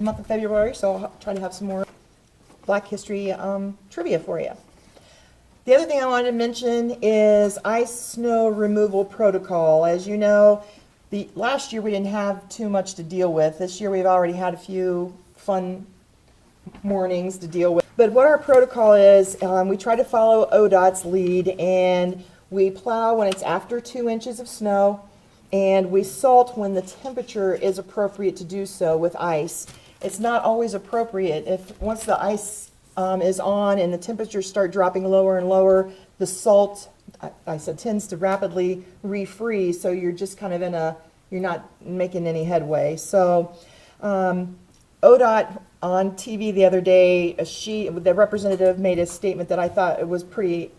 month of February, so I'll try to have some more Black History trivia for you. The other thing I wanted to mention is ice snow removal protocol. As you know, last year we didn't have too much to deal with. This year we've already had a few fun mornings to deal with. But what our protocol is, we try to follow ODOT's lead, and we plow when it's after 2 inches of snow, and we salt when the temperature is appropriate to do so with ice. It's not always appropriate. Once the ice is on and the temperatures start dropping lower and lower, the salt, I said, tends to rapidly refreeze, so you're just kind of you're not making any headway. So ODOT on TV the other day, the representative made a statement that I thought it was pretty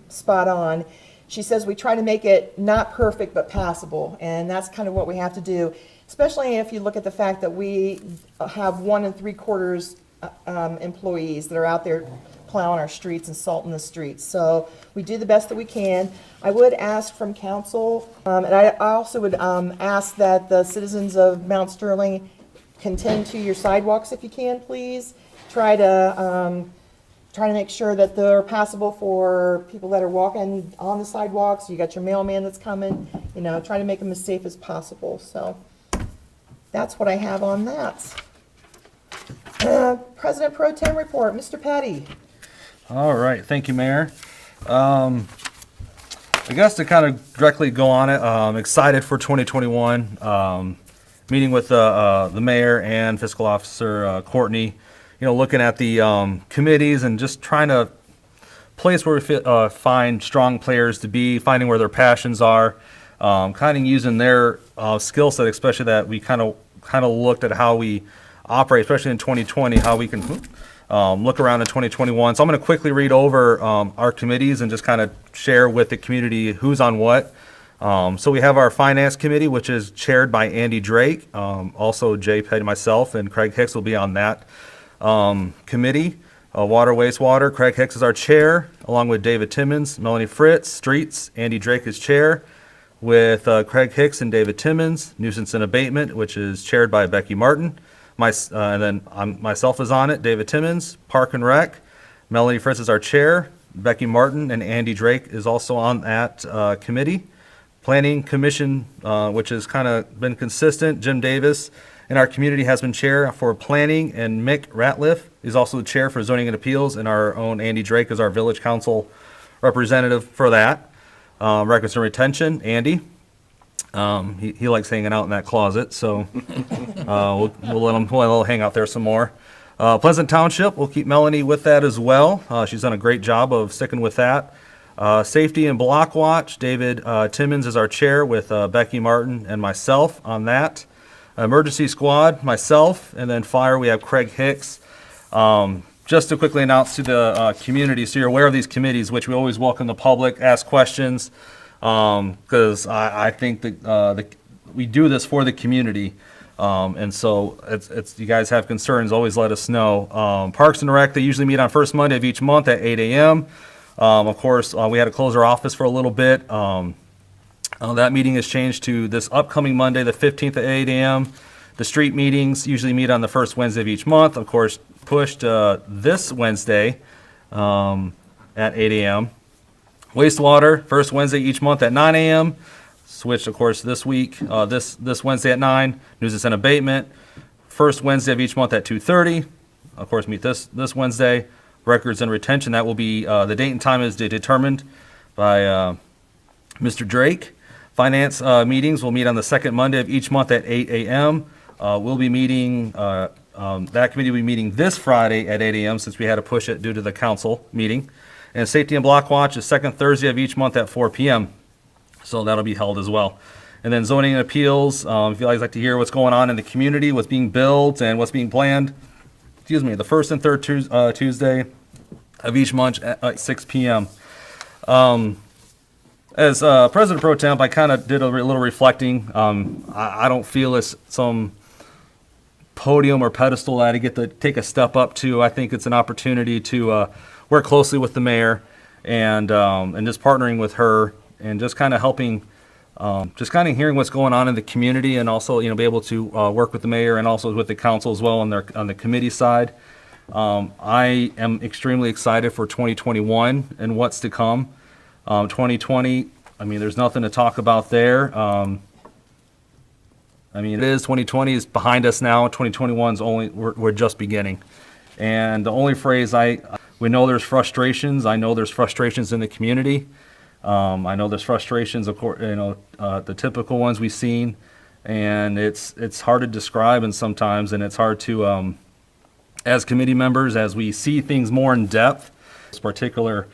spot on. She says we try to make it not perfect but passable, and that's kind of what we have to do, especially if you look at the fact that we have 1 3/4 employees that are out there plowing our streets and salting the streets. So we do the best that we can. I would ask from council, and I also would ask that the citizens of Mount Sterling contend to your sidewalks if you can, please. Try to make sure that they're passable for people that are walking on the sidewalks. You got your mailman that's coming, try to make them as safe as possible. So that's what I have on that. President Pro Tem report, Mr. Petty. All right, thank you, Mayor. I guess to kind of directly go on it, excited for 2021. Meeting with the mayor and fiscal officer Courtney, looking at the committees and just trying to place where we find strong players to be, finding where their passions are, kind of using their skill set, especially that we kind of looked at how we operate, especially in 2020, how we can look around in 2021. So I'm going to quickly read over our committees and just kind of share with the community who's on what. So we have our Finance Committee, which is chaired by Andy Drake. Also, Jay Petty, myself, and Craig Hicks will be on that committee. Water, Wastewater, Craig Hicks is our chair, along with David Timmons, Melanie Fritz. Streets, Andy Drake is chair, with Craig Hicks and David Timmons. Nuisance and Abatement, which is chaired by Becky Martin. And then myself is on it, David Timmons. Park and Rec, Melanie Fritz is our chair. Becky Martin and Andy Drake is also on that committee. Planning Commission, which has kind of been consistent, Jim Davis in our community has been chair for planning, and Mick Ratliff is also the chair for zoning and appeals, and our own Andy Drake is our village council representative for that. Records and retention, Andy. He likes hanging out in that closet, so we'll let him hang out there some more. Pleasant Township, we'll keep Melanie with that as well. She's done a great job of sticking with that. Safety and Block Watch, David Timmons is our chair with Becky Martin and myself on that. Emergency Squad, myself, and then Fire, we have Craig Hicks. Just to quickly announce to the community, so you're aware of these committees, which we always welcome the public, ask questions, because I think that we do this for the community. And so it's you guys have concerns, always let us know. Parks and Rec, they usually meet on first Monday of each month at 8 a.m. Of course, we had to close our office for a little bit. That meeting has changed to this upcoming Monday, the 15th at 8 a.m. The street meetings usually meet on the first Wednesday of each month. Of course, pushed this Wednesday at 8 a.m. Wastewater, first Wednesday each month at 9 a.m. Switched, of course, this week, this Wednesday at 9. Nuisance and Abatement, first Wednesday of each month at 2:30. Of course, meet this Wednesday. Records and retention, that will be, the date and time is determined by Mr. Drake. Finance meetings will meet on the second Monday of each month at 8 a.m. We'll be meeting, that committee will be meeting this Friday at 8 a.m. since we had to push it due to the council meeting. And Safety and Block Watch is second Thursday of each month at 4 p.m. So that'll be held as well. And then Zoning and Appeals, if you guys like to hear what's going on in the community, what's being built and what's being planned, the first and third Tuesday of each month at 6 p.m. As President Pro Temp, I kind of did a little reflecting. I don't feel it's some podium or pedestal that I get to take a step up to. I think it's an opportunity to work closely with the mayor and just partnering with her and just kind of helping just kind of hearing what's going on in the community, and also, be able to work with the mayor and also with the council as well on the committee side. I am extremely excited for 2021 and what's to come. 2020, there's nothing to talk about there. It is 2020 is behind us now. 2021's we're just beginning. And the only phrase we know there's frustrations. I know there's frustrations in the community. I know there's frustrations, of course, the typical ones we've seen, and it's hard to describe, and sometimes, and it's hard to, as committee members, as we see things more in depth, particular,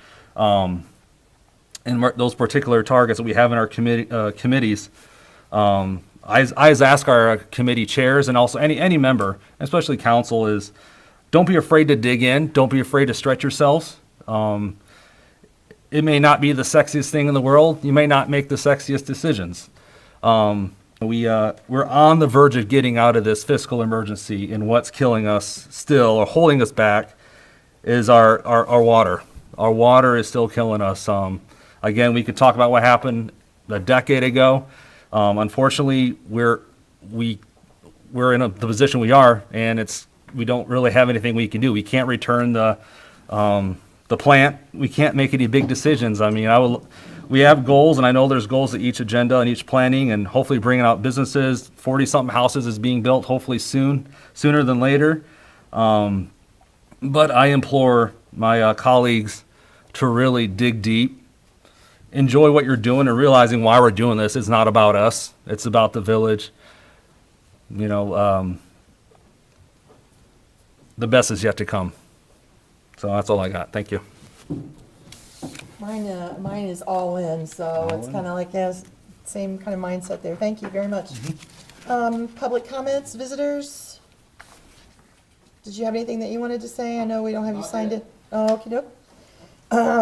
those particular targets that we have in our committees. I always ask our committee chairs and also any member, especially council, is don't be afraid to dig in. Don't be afraid to stretch yourselves. It may not be the sexiest thing in the world. You may not make the sexiest decisions. We're on the verge of getting out of this fiscal emergency, and what's killing us still or holding us back is our water. Our water is still killing us. Again, we could talk about what happened a decade ago. Unfortunately, we're in the position we are, and we don't really have anything we can do. We can't return the plant. We can't make any big decisions. We have goals, and I know there's goals at each agenda and each planning, and hopefully bringing out businesses. 40-something houses is being built, hopefully sooner than later. But I implore my colleagues to really dig deep, enjoy what you're doing, and realizing why we're doing this. It's not about us. It's about the village. The best is yet to come. So that's all I got. Thank you. Mine is all in, so it's kind of like, same kind of mindset there. Thank you very much. Public comments, visitors? Did you have anything that you wanted to say? I know we don't have you signed it. Oh, okey-doke.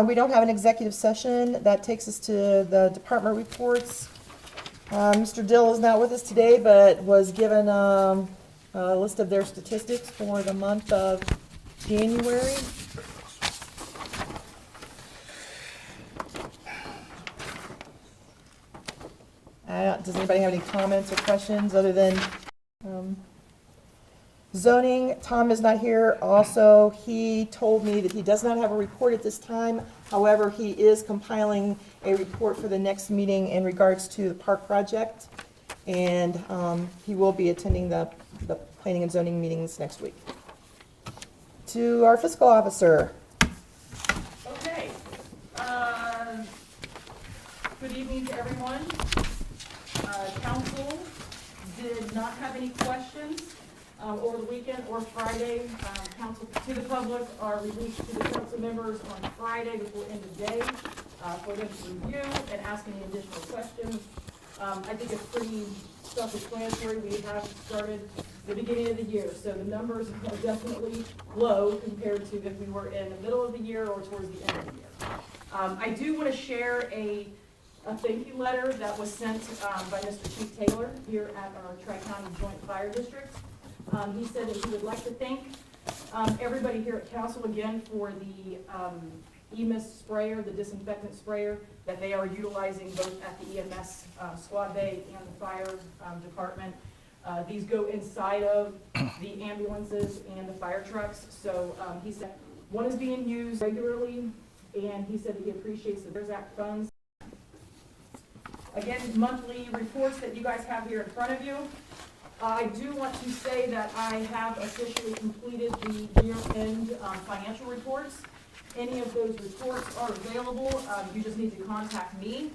We don't have an executive session. That takes us to the department reports. Mr. Dill is not with us today, but was given a list of their statistics for the month of January. Does anybody have any comments or questions other than zoning? Tom is not here. Also, he told me that he does not have a report at this time. However, he is compiling a report for the next meeting in regards to the park project. And he will be attending the planning and zoning meetings next week. To our fiscal officer. Okay. Good evening to everyone. Council did not have any questions over the weekend or Friday. Council to the public are released to the council members on Friday before end of day for them to review and ask any additional questions. I think it's pretty self-explanatory. We have started the beginning of the year, so the numbers are definitely low compared to if we were in the middle of the year or towards the end of the year. I do want to share a thank you letter that was sent by Mr. Chief Taylor here at our Tri-County Joint Fire District. He said that he would like to thank everybody here at council again for the EMIS sprayer, the disinfectant sprayer that they are utilizing both at the EMS squad bay and the fire department. These go inside of the ambulances and the fire trucks. So he said one is being used regularly, and he said that he appreciates the CARES Act funds. Again, monthly reports that you guys have here in front of you. I do want to say that I have officially completed the year-end financial reports. Any of those reports are available. You just need to contact me.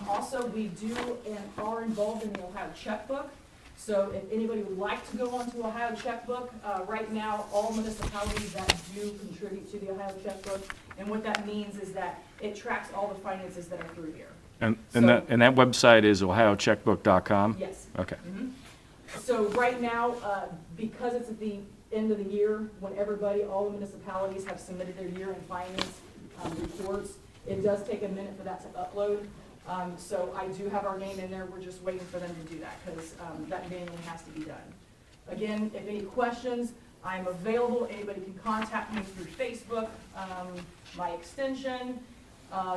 Also, we do and are involved in the Ohio Checkbook. So if anybody would like to go onto Ohio Checkbook, right now all municipalities that do contribute to the Ohio Checkbook, and what that means is that it tracks all the finances that are through here. And that website is ohiocheckbook.com? Yes. Okay. Mm-hmm. So right now, because it's at the end of the year, when all the municipalities have submitted their year-end finance reports, it does take a minute for that to upload. So I do have our name in there. We're just waiting for them to do that because that manually has to be done. Again, if any questions, I'm available. Anybody can contact me through Facebook, my extension,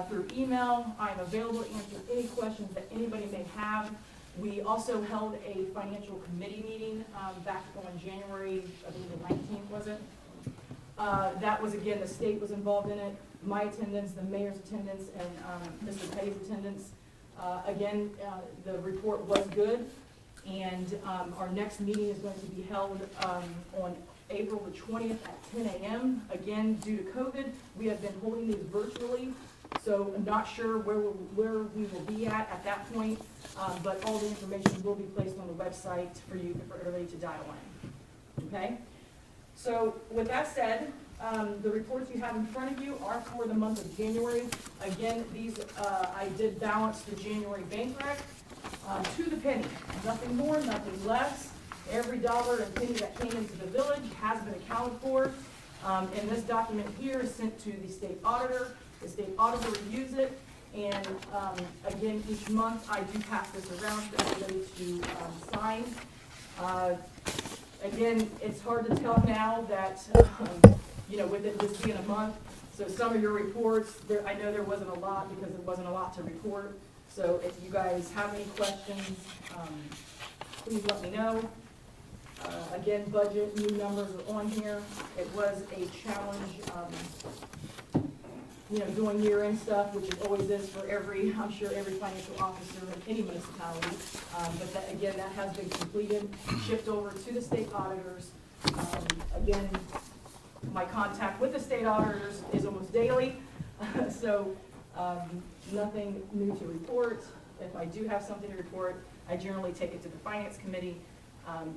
through email. I'm available to answer any questions that anybody may have. We also held a financial committee meeting back on January, I believe the 19th, was it? That was, again, the state was involved in it, my attendance, the mayor's attendance, and Mr. Petty's attendance. Again, the report was good, and our next meeting is going to be held on April the 20th at 10 a.m. Again, due to COVID, we have been holding these virtually, so I'm not sure where we will be at that point, but all the information will be placed on the website for everybody to dial in. Okay? So with that said, the reports you have in front of you are for the month of January. Again, these, I did balance the January bank rec to the penny. Nothing more, nothing less. Every dollar and penny that came into the village has been accounted for. And this document here is sent to the state auditor. The state auditor reviews it. And again, each month I do pass this around for everybody to sign. Again, it's hard to tell now that, with it just being a month. So some of your reports, I know there wasn't a lot because there wasn't a lot to report. So if you guys have any questions, please let me know. Again, budget, new numbers are on here. It was a challenge, doing year-end stuff, which it always is for I'm sure every financial officer in any municipality. But that, again, that has been completed, shipped over to the state auditors. Again, my contact with the state auditors is almost daily, so nothing new to report. If I do have something to report, I generally take it to the finance committee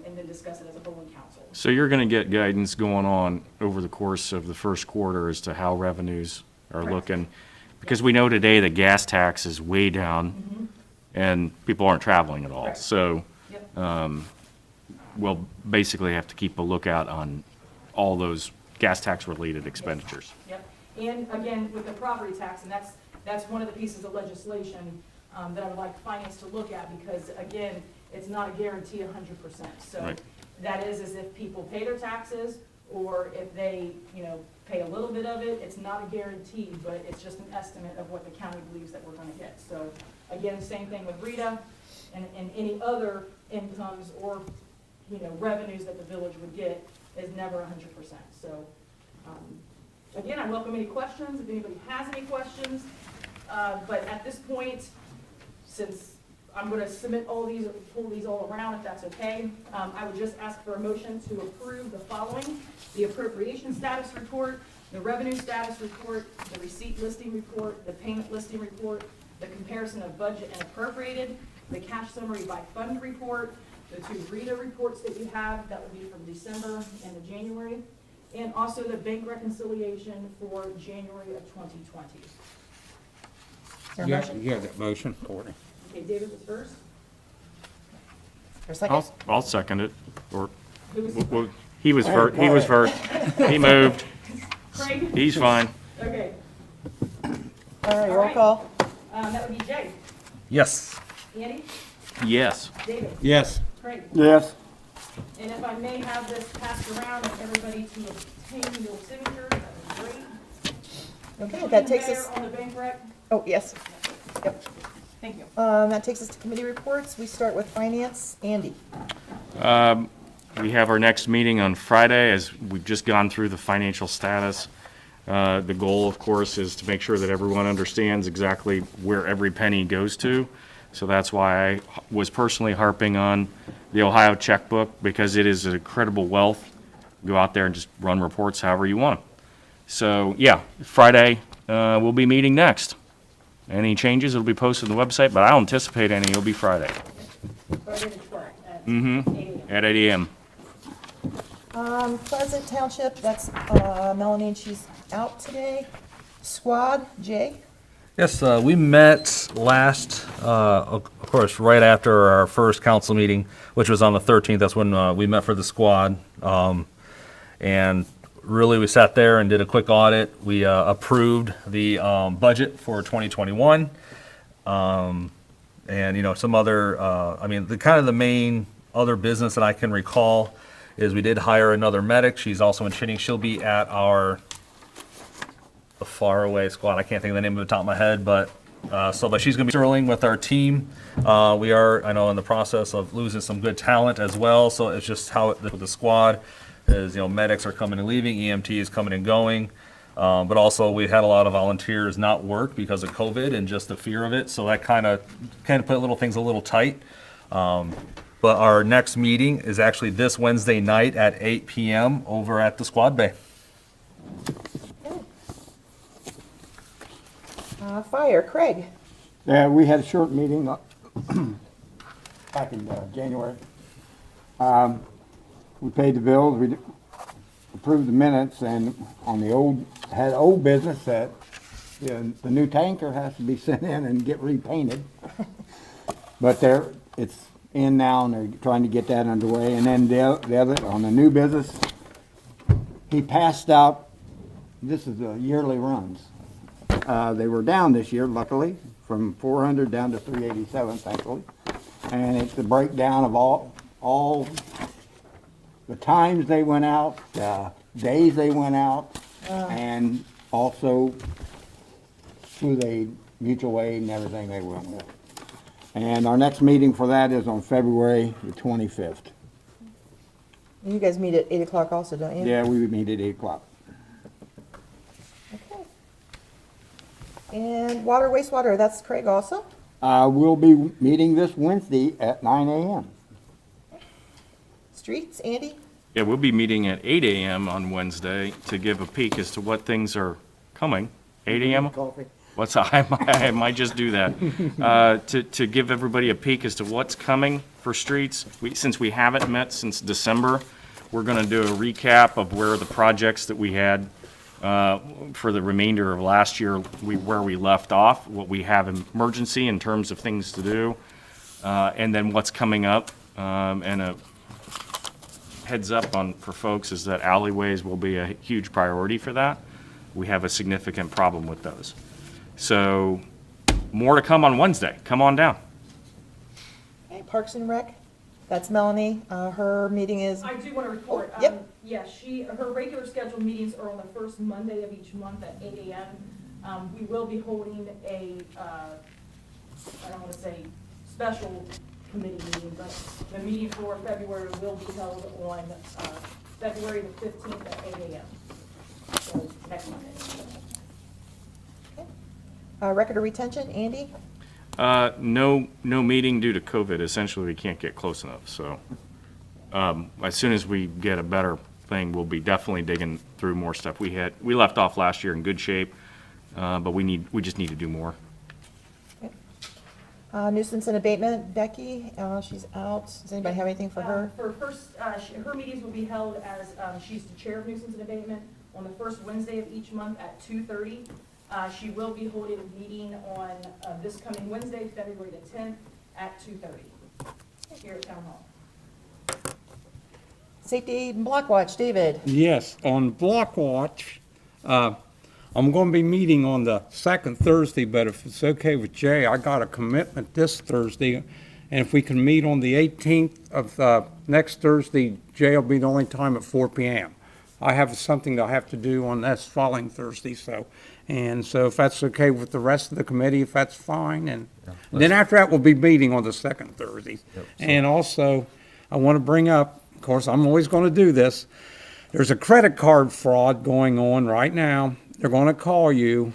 and then discuss it as a whole in council. So you're going to get guidance going on over the course of the first quarter as to how revenues are Correct. looking? Because we know today the gas tax is way down and people aren't traveling at all. Correct. So Yep. we'll basically have to keep a lookout on all those gas tax related expenditures. Yep, and again, with the property tax, and that's one of the pieces of legislation that I would like finance to look at, because again, it's not a guarantee 100%. So Right. that is as if people pay their taxes, or if they, pay a little bit of it, it's not a guarantee, but it's just an estimate of what the county believes that we're gonna get. So again, same thing with Rita, and any other incomes or, revenues that the village would get is never 100%. So, again, I welcome any questions, if anybody has any questions. But at this point, since I'm gonna submit all these, pull these all around, if that's okay, I would just ask for a motion to approve the following: the appropriation status report, the revenue status report, the receipt listing report, the payment listing report, the comparison of budget and appropriated, the cash summary by fund report, the two Rita reports that you have, that would be from December and the January, and also the bank reconciliation for January of 2020. Is there a motion? You have that motion, Courtney. Okay, David was first. Is there a second? I'll second it, or, Who was, he was first, he was first. He moved. Craig? He's fine. Okay, All right, roll Alright. call. that would be Jay, Yes. Andy, Yes. David, Yes. Craig. Yes. And if I may have this passed around and everybody to obtain your signatures, that would be great. Okay, that takes Mayor us, on the bank rec. oh, yes. Yep. Thank you. That takes us to committee reports. We start with finance. Andy. We have our next meeting on Friday, as we've just gone through the financial status. The goal, of course, is to make sure that everyone understands exactly where every penny goes to. So that's why I was personally harping on the Ohio checkbook, because it is an incredible wealth. Go out there and just run reports however you want. So, yeah, Friday, we'll be meeting next. Any changes, it'll be posted on the website, but I don't anticipate any. It'll be Friday Friday the 12th at 8 a.m. at 8 a.m. Pleasant Township, that's Melanie, and she's out today. Squad, Jay. Yes, we met last, of course, right after our first council meeting, which was on the 13th. That's when we met for the squad. And really, we sat there and did a quick audit. We approved the budget for 2021. And, some other, the main other business that I can recall is we did hire another medic. She's also in training. She'll be at our the faraway squad. I can't think of the name of the top of my head, but she's going to be Sterling with our team. We are, I know, in the process of losing some good talent as well. So it's just how with the squad is, medics are coming and leaving, EMT is coming and going. But also we had a lot of volunteers not work because of COVID and just the fear of it. So that kind of put little things a little tight. But our next meeting is actually this Wednesday night at 8 p.m. over at the Squad Bay. Fire, Craig. Yeah, we had a short meeting back in January. We paid the bills, we approved the minutes, and on the old business that the new tanker has to be sent in and get repainted. But it's in now, and they're trying to get that underway. And then the other, on the new business, he passed out, this is the yearly runs. They were down this year, luckily, from 400 down to 387, thankfully. And it's a breakdown of all the times they went out, days they went out, and also who they, mutual aid and everything they went with. And our next meeting for that is on February the 25th. You guys meet at 8 o'clock also, don't you? Yeah, we would meet at 8 o'clock. Okay. And water, wastewater, that's Craig also? We'll be meeting this Wednesday at 9 a.m. Streets, Andy? Yeah, we'll be meeting at 8 a.m. on Wednesday to give a peek as to what things are coming. 8 a.m.? Coffee. I might just do that. To give everybody a peek as to what's coming for streets. Since we haven't met since December, we're going to do a recap of where the projects that we had for the remainder of last year, where we left off, what we have in emergency in terms of things to do, and then what's coming up. And a heads up for folks is that alleyways will be a huge priority for that. We have a significant problem with those. So more to come on Wednesday. Come on down. Okay, Parks and Rec, that's Melanie. Her meeting is, I do want to report. Yep. Yes, her regular scheduled meetings are on the first Monday of each month at 8 a.m. We will be holding a, I don't want to say special committee meeting, but the meeting for February will be held on February the 15th at 8 a.m. So next Monday. record of retention, Andy? No meeting due to COVID. Essentially, we can't get close enough. So as soon as we get a better thing, we'll be definitely digging through more stuff. We left off last year in good shape, but we just need to do more. Nuisance and abatement, Becky, she's out. Does anybody have anything for her? For first, her meetings will be held as, she's the chair of nuisance and abatement on the first Wednesday of each month at 2:30. She will be holding a meeting on this coming Wednesday, February the 10th at 2:30 here at Town Hall. Safety and Block Watch, David. Yes, on Block Watch, I'm going to be meeting on the second Thursday, but if it's okay with Jay, I got a commitment this Thursday. And if we can meet on the 18th of next Thursday, Jay will be the only time at 4 p.m. I have something I have to do on this following Thursday, so if that's okay with the rest of the committee, if that's fine, and then after that, we'll be meeting on the second Thursday. And also, I want to bring up, of course, I'm always going to do this, there's a credit card fraud going on right now. They're going to call you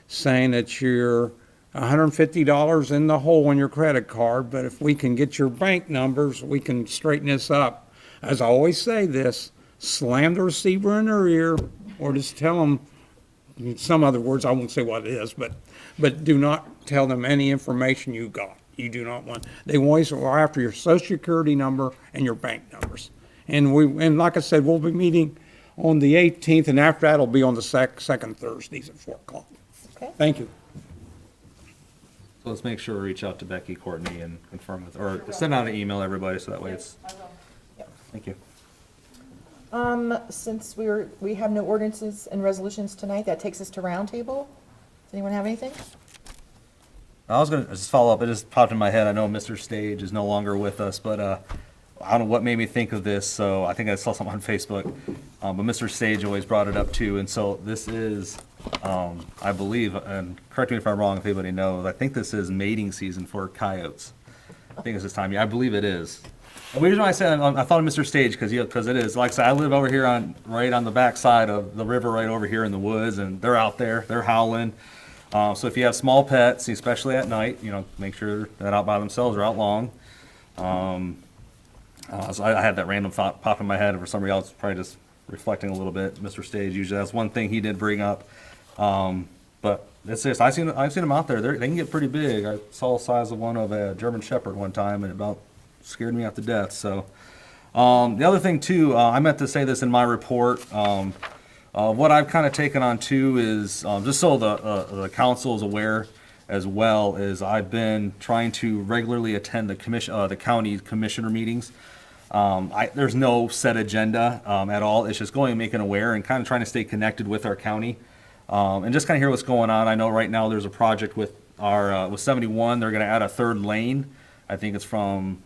saying that you're $150 in the hole on your credit card, but if we can get your bank numbers, we can straighten this up. As I always say this, slam the receiver in their ear, or just tell them, in some other words, I won't say what it is, but do not tell them any information you got. You do not want, they always are after your social security number and your bank numbers. And like I said, we'll be meeting on the 18th, and after that, it'll be on the second Thursdays at 4 o'clock. Okay. Thank you. So let's make sure we reach out to Becky, Courtney, and confirm with, or send out an email to everybody so that way it's, I will. thank you. Since we have no ordinances and resolutions tonight, that takes us to roundtable. Does anyone have anything? I was gonna just follow up, it just popped in my head, I know Mr. Stage is no longer with us, but, I don't know what made me think of this, so I think I saw something on Facebook, but Mr. Stage always brought it up too, and so this is I believe, and correct me if I'm wrong, if anybody knows, I think this is mating season for coyotes. I think it's this time. Yeah, I believe it is. And the reason why I said I thought of Mr. Stage because it is. Like I said, I live over here right on the back side of the river, right over here in the woods, and they're out there, they're howling. So if you have small pets, especially at night, make sure they're out by themselves or out long. So I had that random thought pop in my head, and for somebody else, probably just reflecting a little bit. Mr. Stage, usually that's one thing he did bring up. But it's just, I've seen them out there. They can get pretty big. I saw the size of one of a German Shepherd one time, and it about scared me half to death. So the other thing too, I meant to say this in my report. What I've kind of taken on too is just so the council is aware as well, is I've been trying to regularly attend the county commissioner meetings. There's no set agenda at all. It's just going and making aware and kind of trying to stay connected with our county and just kind of hear what's going on. I know right now there's a project with with 71. They're going to add a third lane. I think it's from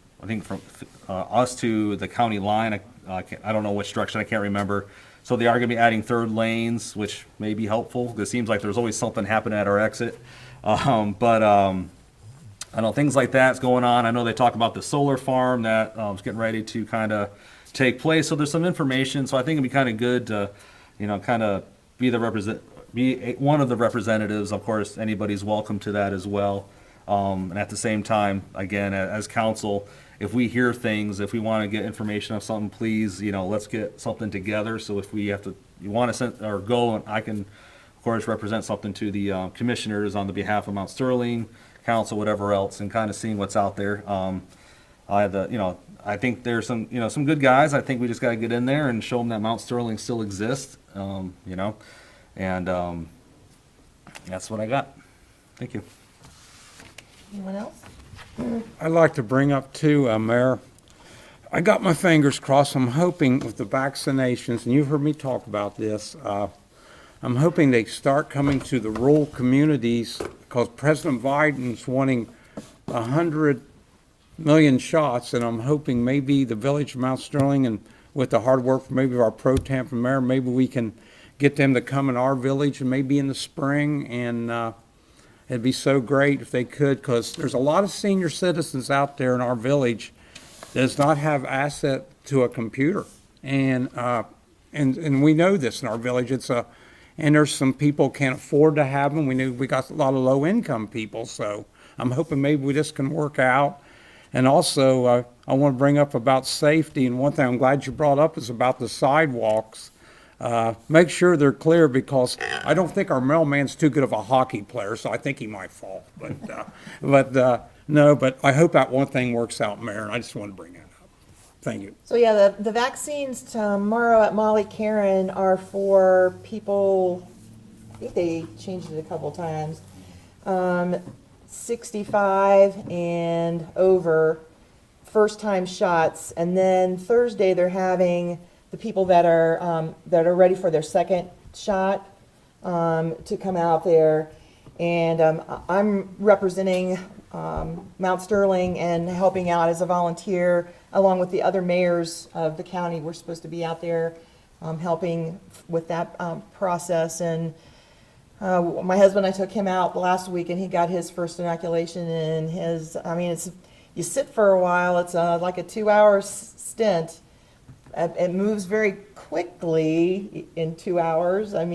us to the county line. I don't know which direction. I can't remember. So they are going to be adding third lanes, which may be helpful because it seems like there's always something happening at our exit. I know things like that's going on. I know they talk about the solar farm that is getting ready to kind of take place. So there's some information. So I think it'd be kind of good to, kind of be one of the representatives. Of course, anybody's welcome to that as well. And at the same time, again, as council, if we hear things, if we want to get information of something, please, let's get something together. So if you want to send or go, and I can, of course, represent something to the commissioners on the behalf of Mount Sterling Council, whatever else, and kind of seeing what's out there. I think there's some good guys. I think we just got to get in there and show them that Mount Sterling still exists. And that's what I got. Thank you. Anyone else? I'd like to bring up too, Mayor, I got my fingers crossed. I'm hoping with the vaccinations, and you've heard me talk about this, I'm hoping they start coming to the rural communities because President Biden's wanting 100 million shots, and I'm hoping maybe the village of Mount Sterling and with the hard work maybe of our pro Tampa mayor, maybe we can get them to come in our village and maybe in the spring, and it'd be so great if they could, because there's a lot of senior citizens out there in our village that does not have access to a computer, and we know this in our village. And there's some people can't afford to have them. We got a lot of low income people, so I'm hoping maybe this can work out. And also, I want to bring up about safety, and one thing I'm glad you brought up is about the sidewalks. Make sure they're clear, because I don't think our mailman's too good of a hockey player, so I think he might fall. But I hope that one thing works out, Mayor, and I just want to bring that up. Thank you. So yeah, the vaccines tomorrow at Molly Karen are for people, I think they changed it a couple times, 65 and over, first-time shots. And then Thursday, they're having the people that are ready for their second shot to come out there. And I'm representing Mount Sterling and helping out as a volunteer along with the other mayors of the county. We're supposed to be out there helping with that process. And my husband, I took him out last week and he got his first inoculation, and you sit for a while. It's like a 2-hour stint. It moves very quickly in 2 hours. As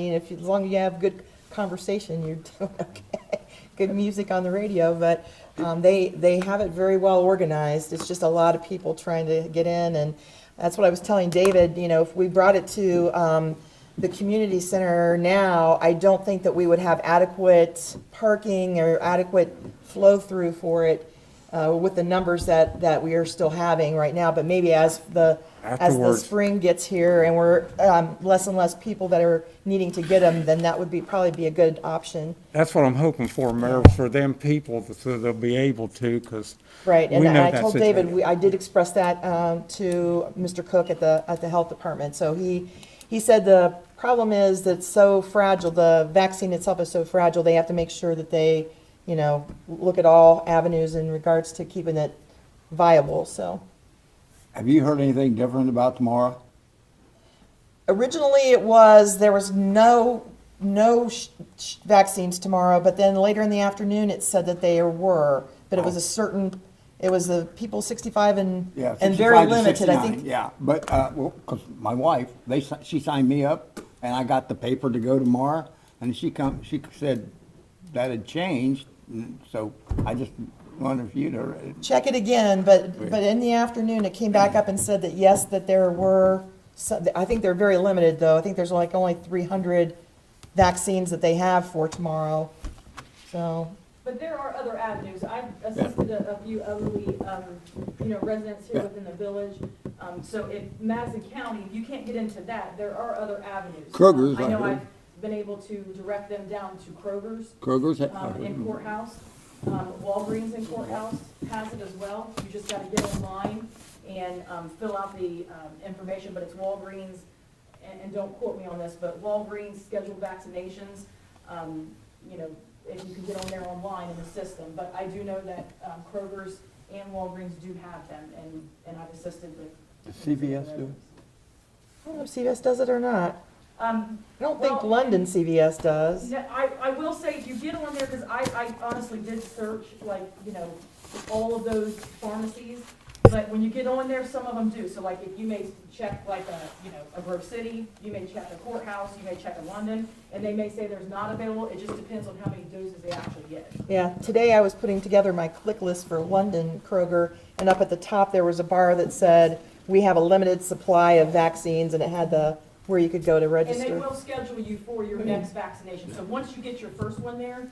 long as you have good conversation, you're doing okay. Good music on the radio, but they have it very well organized. It's just a lot of people trying to get in, and that's what I was telling David. If we brought it to the community center now, I don't think that we would have adequate parking or adequate flow through for it with the numbers that we are still having right now. But maybe as the spring gets here and we're less and less people that are needing to get them, then that would probably be a good option. That's what I'm hoping for, Mayor, for them people, so they'll be able to, because Right, and we know I that told situation. David, I did express that to Mr. Cook at the health department. So he said the problem is that it's so fragile, the vaccine itself is so fragile, they have to make sure that they, look at all avenues in regards to keeping it viable, so. Have you heard anything different about tomorrow? Originally, there was no no vaccines tomorrow, but then later in the afternoon, it said that there were, but it was a certain, it was the people 65 Yeah, and very 65 to limited, I 69, think. Yeah, but, well, 'cause my wife, she signed me up, and I got the paper to go tomorrow, and she said that had changed, and so I just wondered if you'd heard. Check it again, but in the afternoon, it came back up and said that yes, that there were, I think they're very limited, though. I think there's like only 300 vaccines that they have for tomorrow, so. But there are other avenues. I've assisted a few elderly, residents here Yeah. within the village. So if Madison County, you can't get into that, there are other avenues. Kroger's, I know I heard. I've been able to direct them down to Kroger's, Kroger's, in courthouse. Walgreens in courthouse has it as well. You just gotta get online and, fill out the, information, but it's Walgreens, and don't quote me on this, but Walgreens scheduled vaccinations, if you can get on there online in the system. But I do know that, Kroger's and Walgreens do have them, and I've assisted with. Does CVS do it? I don't know if CVS does it or not. I don't think Well, London CVS does. Yeah, I will say, if you get on there, because I honestly did search, all of those pharmacies, but when you get on there, some of them do. So like, if you may check a Grove City, you may check a courthouse, you may check a London, and they may say there's not available. It just depends on how many doses they actually get. Yeah, today I was putting together my click list for London Kroger, and up at the top, there was a bar that said, we have a limited supply of vaccines, and it had where you could go to And they register. will schedule you for your next vaccination. So once you get your first one there,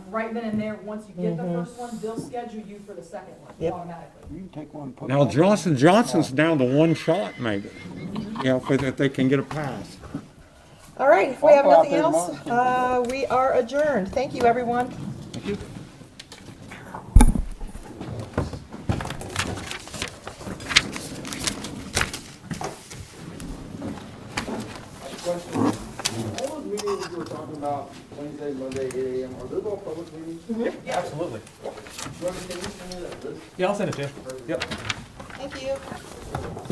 right then and there, once you get the first one, they'll schedule you for the second one Yep. automatically. You can take one. Put Now it on. Johnson Johnson's down to one shot maybe, if they can get a pass. All right, if we have I'll go out nothing there else, we are adjourned. Thank you, everyone. Question, all those meetings you were talking about, Wednesday, Monday, 8 AM, are those all public meetings? Absolutely. Brother, can you send me that list? Yeah, I'll send it to you. Yep. Thank you.